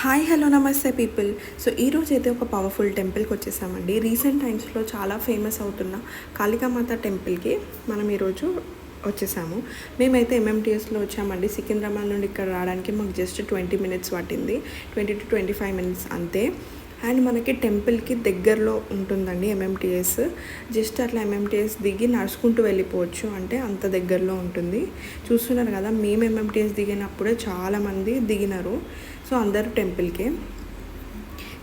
Hi hello నమస్తే people. So ఈరోజు అయితే ఒక పవర్ఫుల్ టెంపుల్కి వచ్చేసామండి. రీసెంట్ టైమ్స్లో చాలా ఫేమస్ అవుతున్న కాళికామాత టెంపుల్కి మనం ఈరోజు వచ్చేసాము. మేమైతే ఎంఎంటీఎస్లో వచ్చామండి. సికింద్రాబాద్ నుండి ఇక్కడ రావడానికి మాకు జస్ట్ 20 minutes పట్టింది, 20 to 25 minutes అంతే. అండ్ మనకి టెంపుల్కి దగ్గరలో ఉంటుందండి ఎంఎంటీఎస్. జస్ట్ అట్లా ఎంఎంటీఎస్ దిగి నడుచుకుంటూ వెళ్ళిపోవచ్చు, అంటే అంత దగ్గరలో ఉంటుంది. చూస్తున్నారు కదా, మేము ఎంఎంటీఎస్ దిగినప్పుడే చాలామంది దిగినారు. సో అందరూ టెంపుల్కే.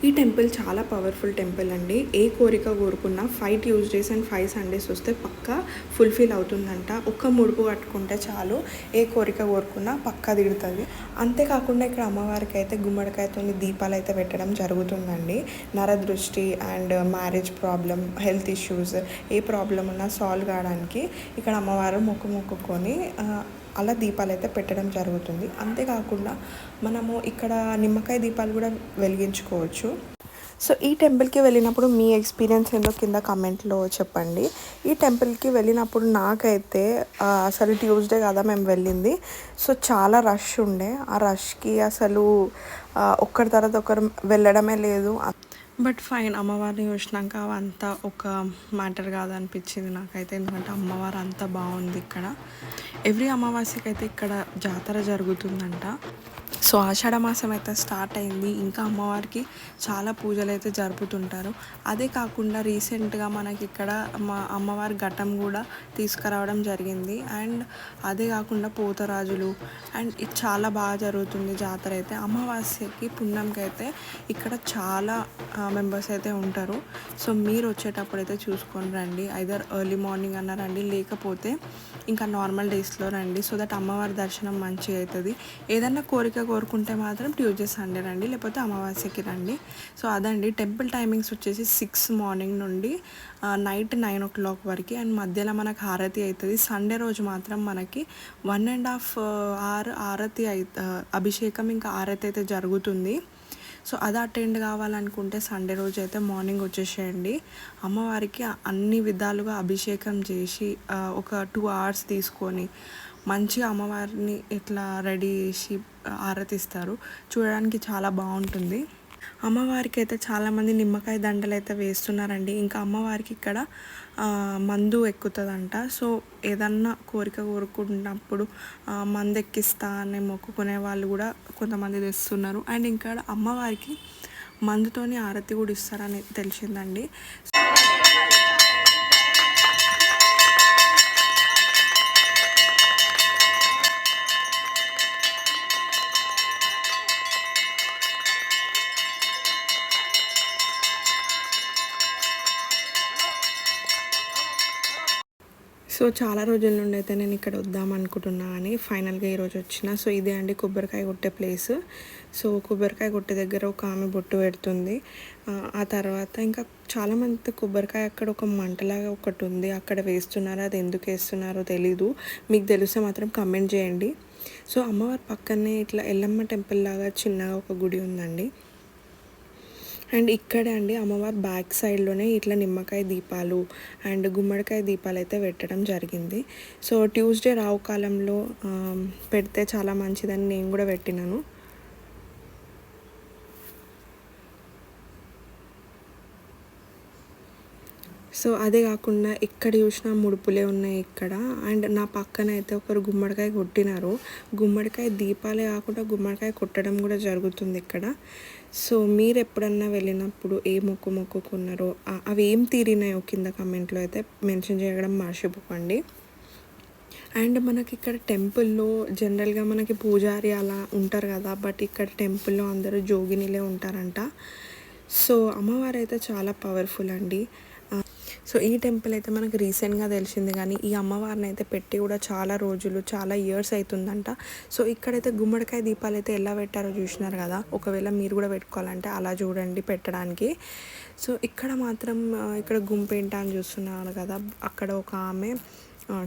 ఈ టెంపుల్ చాలా పవర్ఫుల్ టెంపుల్ అండి. ఏ కోరిక కోరుకున్నా 5 Tuesdays and 5 Sundays వస్తే పక్కా ఫుల్ఫిల్ అవుతుందంట. ఒక్క ముడుపు కట్టుకుంటే చాలు, ఏ కోరిక కోరుకున్నా పక్కా దిగుతుంది. అంతేకాకుండా ఇక్కడ అమ్మవారికి అయితే గుమ్మడికాయతో దీపాలు అయితే పెట్టడం జరుగుతుందండి. నరదృష్టి and marriage problem, health issues, A problem ఉన్నా సాల్వ్ కావడానికి ఇక్కడ అమ్మవారు మొక్కుకొని అలా దీపాలు అయితే పెట్టడం జరుగుతుంది. అంతేకాకుండా మనము ఇక్కడ నిమ్మకాయ దీపాలు కూడా వెలిగించుకోవచ్చు. సో ఈ టెంపుల్కి వెళ్ళినప్పుడు మీ ఎక్స్పీరియన్స్ ఏందో కింద కమెంట్లో చెప్పండి. ఈ టెంపుల్కి వెళ్ళినప్పుడు నాకైతే అసలు ట్యూస్డే కదా మేము వెళ్ళింది, సో చాలా రష్ ఉండే. ఆ రష్కి అసలు ఒక్కరి తర్వాత ఒకరు వెళ్ళడమే లేదు. బట్ ఫైన్, అమ్మవారిని చూసినాక అవంతా ఒక మ్యాటర్ కాదనిపించింది నాకైతే. ఎందుకంటే అమ్మవారు అంతా బాగుంది ఇక్కడ. ఎవ్రీ అమావాస్యకి అయితే ఇక్కడ జాతర జరుగుతుందంట. సో ఆషాఢ మాసం అయితే స్టార్ట్ అయింది. ఇంకా అమ్మవారికి చాలా పూజలు అయితే జరుపుతుంటారు. అదే కాకుండా రీసెంట్గా మనకి ఇక్కడ మా అమ్మవారి ఘటం కూడా తీసుకురావడం జరిగింది. అండ్ అదే కాకుండా పోతరాజులు అండ్ ఇది చాలా బాగా జరుగుతుంది జాతర అయితే. అమావాస్యకి పుణ్యంకి అయితే ఇక్కడ చాలా మెంబర్స్ అయితే ఉంటారు. సో మీరు వచ్చేటప్పుడు అయితే చూసుకొని రండి. ఐదర్ ఎర్లీ మార్నింగ్ అన్న రండి, లేకపోతే ఇంకా నార్మల్ డేస్లో రండి. సో దట్ అమ్మవారి దర్శనం మంచిగా అవుతుంది. ఏదన్నా కోరిక కోరుకుంటే మాత్రం ట్యూస్డే సండే రండి, లేకపోతే అమావాస్యకి రండి. సో అదండి టెంపుల్ టైమింగ్స్ వచ్చేసి 6 మార్నింగ్ నుండి నైట్ 9 o'clock వరకు. అండ్ మధ్యలో మనకు హారతి అవుతుంది. సండే రోజు మాత్రం మనకి 1.5 hour హారతి అభిషేకం ఇంకా హారతి అయితే జరుగుతుంది. సో అది అటెండ్ కావాలనుకుంటే సండే రోజు అయితే మార్నింగ్ వచ్చేసేయండి. అమ్మవారికి అన్ని విధాలుగా అభిషేకం చేసి ఒక 2 hours తీసుకొని మంచిగా అమ్మవారిని ఇట్లా రెడీ చేసి ఆరతిస్తారు. చూడడానికి చాలా బాగుంటుంది. అమ్మవారికి అయితే చాలామంది నిమ్మకాయ దండలు అయితే వేస్తున్నారండి. ఇంకా అమ్మవారికి ఇక్కడ మందు ఎక్కుతుందంట. సో ఏదన్నా కోరిక కోరుకున్నప్పుడు మందు ఎక్కిస్తా అని మొక్కుకునే వాళ్ళు కూడా కొంతమంది తెస్తున్నారు. అండ్ ఇంకా అమ్మవారికి మందుతోని ఆరతి కూడా ఇస్తారని తెలిసిందండి. సో చాలా రోజుల నుండి అయితే నేను ఇక్కడ వద్దాం అనుకుంటున్నా అని ఫైనల్గా ఈరోజు వచ్చిన. సో ఇదే అండి కొబ్బరికాయ కొట్టే ప్లేస్. సో కొబ్బరికాయ కొట్టే దగ్గర ఒక ఆమె బొట్టు పెడుతుంది. ఆ తర్వాత ఇంకా చాలామంది కొబ్బరికాయ అక్కడ ఒక మంటలాగా ఒకటి ఉంది, అక్కడ వేస్తున్నారు. అది ఎందుకు వేస్తున్నారో తెలీదు. మీకు తెలిస్తే మాత్రం కమెంట్ చేయండి. సో అమ్మవారి పక్కనే ఇట్లా ఎల్లమ్మ టెంపుల్ లాగా చిన్నగా ఒక గుడి ఉందండి. అండ్ ఇక్కడే అండి అమ్మవారి బ్యాక్ సైడ్లోనే ఇట్లా నిమ్మకాయ దీపాలు అండ్ గుమ్మడికాయ దీపాలు అయితే పెట్టడం జరిగింది. సో ట్యూస్డే రావు కాలంలో పెడితే చాలా మంచిదని నేను కూడా పెట్టినాను. సో అదే కాకుండా ఇక్కడ చూసిన ముడుపులే ఉన్నాయి ఇక్కడ. అండ్ నా పక్కన అయితే ఒకరు గుమ్మడికాయ కొట్టినారు. గుమ్మడికాయ దీపాలే కాకుండా గుమ్మడికాయ కొట్టడం కూడా జరుగుతుంది ఇక్కడ. సో మీరు ఎప్పుడన్నా వెళ్ళినప్పుడు ఏ మొక్కుకున్నారో అవి ఏం తీరినాయో కింద కమెంట్లో అయితే మెన్షన్ చేయడం మర్చిపోకండి. అండ్ మనకి ఇక్కడ టెంపుల్లో జనరల్గా మనకి పూజారి అలా ఉంటారు కదా, బట్ ఇక్కడ టెంపుల్లో అందరూ జోగినిలే ఉంటారంట. సో అమ్మవారు అయితే చాలా పవర్ఫుల్ అండి. సో ఈ టెంపుల్ అయితే మనకు రీసెంట్గా తెలిసింది, కానీ ఈ అమ్మవారిని అయితే పెట్టి కూడా చాలా రోజులు, చాలా ఇయర్స్ అవుతుందంట. సో ఇక్కడైతే గుమ్మడికాయ దీపాలు అయితే ఎలా పెట్టారో చూసినారు కదా. ఒకవేళ మీరు కూడా పెట్టుకోవాలంటే అలా చూడండి పెట్టడానికి. సో ఇక్కడ మాత్రం ఇక్కడ గుంపేంట అని చూస్తున్నారు కదా, అక్కడ ఒక ఆమె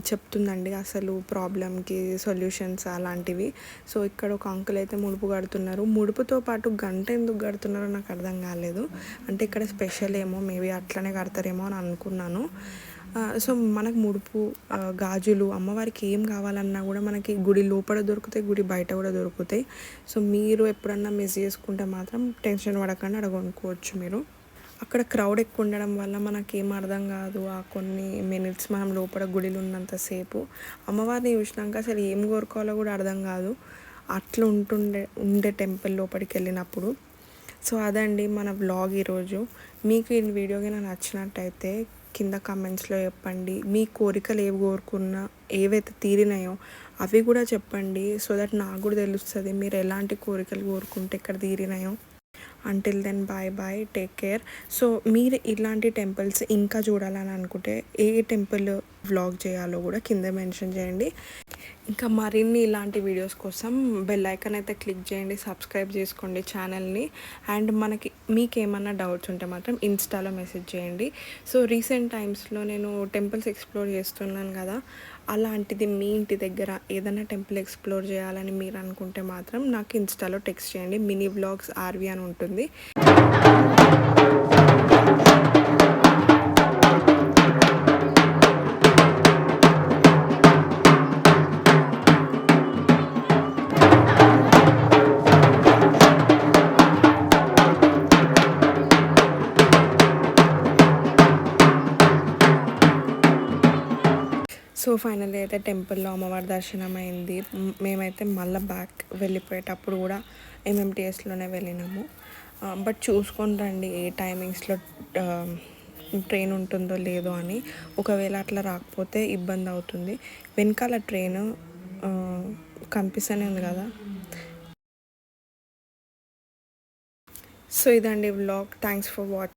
చెప్తుందండి అసలు ప్రాబ్లంకి సొల్యూషన్స్ అలాంటివి. సో ఇక్కడ ఒక అంకుల్ అయితే ముడుపు కడుతున్నారు. ముడుపుతో పాటు గంట ఎందుకు కడుతున్నారో నాకు అర్థం కాలేదు. అంటే ఇక్కడ స్పెషల్ ఏమో, మేబీ అట్లనే కడతారేమో అని అనుకున్నాను. సో మనకు ముడుపు, గాజులు అమ్మవారికి ఏం కావాలన్నా కూడా మనకి గుడి లోపల దొరుకుతాయి, గుడి బయట కూడా దొరుకుతాయి. సో మీరు ఎప్పుడన్నా మిస్ చేసుకుంటే మాత్రం టెన్షన్ పడకండి, అక్కడ కొనుక్కోవచ్చు మీరు. అక్కడ క్రౌడ్ ఎక్కువ ఉండడం వల్ల మనకేం అర్థం కాదు. ఆ కొన్ని మినిట్స్ మనం లోపల గుడిలో ఉన్నంతసేపు అమ్మవారిని చూసినాక అసలు ఏం కోరుకోవాలో కూడా అర్థం కాదు. అట్లా ఉండే టెంపుల్ లోపలికి వెళ్ళినప్పుడు. సో అదండి మన వ్లాగ్ ఈరోజు. మీకు ఈ వీడియో కనుక నచ్చినట్టయితే కింద కమెంట్స్లో చెప్పండి. మీ కోరికలు ఏవి కోరుకున్నా, ఏవైతే తీరినాయో అవి కూడా చెప్పండి. సో దట్ నాకు కూడా తెలుస్తుంది మీరు ఎలాంటి కోరికలు కోరుకుంటే ఇక్కడ తీరినాయో. Until then bye bye, take care. So మీరు ఇలాంటి టెంపుల్స్ ఇంకా చూడాలని అనుకుంటే ఏ టెంపుల్ వ్లాగ్ చేయాలో కూడా కింద మెన్షన్ చేయండి. ఇంకా మరిన్ని ఇలాంటి వీడియోస్ కోసం బెల్ ఐకాన్ అయితే క్లిక్ చేయండి, సబ్స్క్రైబ్ చేసుకోండి ఛానల్ని. అండ్ మీకు ఏమన్నా డౌట్స్ ఉంటే మాత్రం ఇన్స్టాలో మెసేజ్ చేయండి. సో రీసెంట్ టైమ్స్లో నేను టెంపుల్స్ ఎక్స్ప్లోర్ చేస్తున్నాను కదా, అలాంటిది మీ ఇంటి దగ్గర ఏదైనా టెంపుల్ ఎక్స్ప్లోర్ చేయాలని మీరు అనుకుంటే మాత్రం నాకు ఇన్స్టాలో టెక్స్ట్ చేయండి. మినీ వ్లాగ్స్ ఆర్వి అని ఉంటుంది. సో ఫైనల్లీ అయితే టెంపుల్లో అమ్మవారి దర్శనం అయింది. మేమైతే మళ్ళీ బ్యాక్ వెళ్ళిపోయేటప్పుడు కూడా ఎంఎంటీఎస్లోనే వెళ్ళినాము. బట్ చూసుకొని రండి ఏ టైమింగ్స్లో ట్రైన్ ఉంటుందో లేదో అని. ఒకవేళ అట్లా రాకపోతే ఇబ్బంది అవుతుంది. వెనకాల ట్రైన్ కనిపిస్తూనే ఉంది కదా. సో ఇదండి వ్లాగ్. Thanks for watching.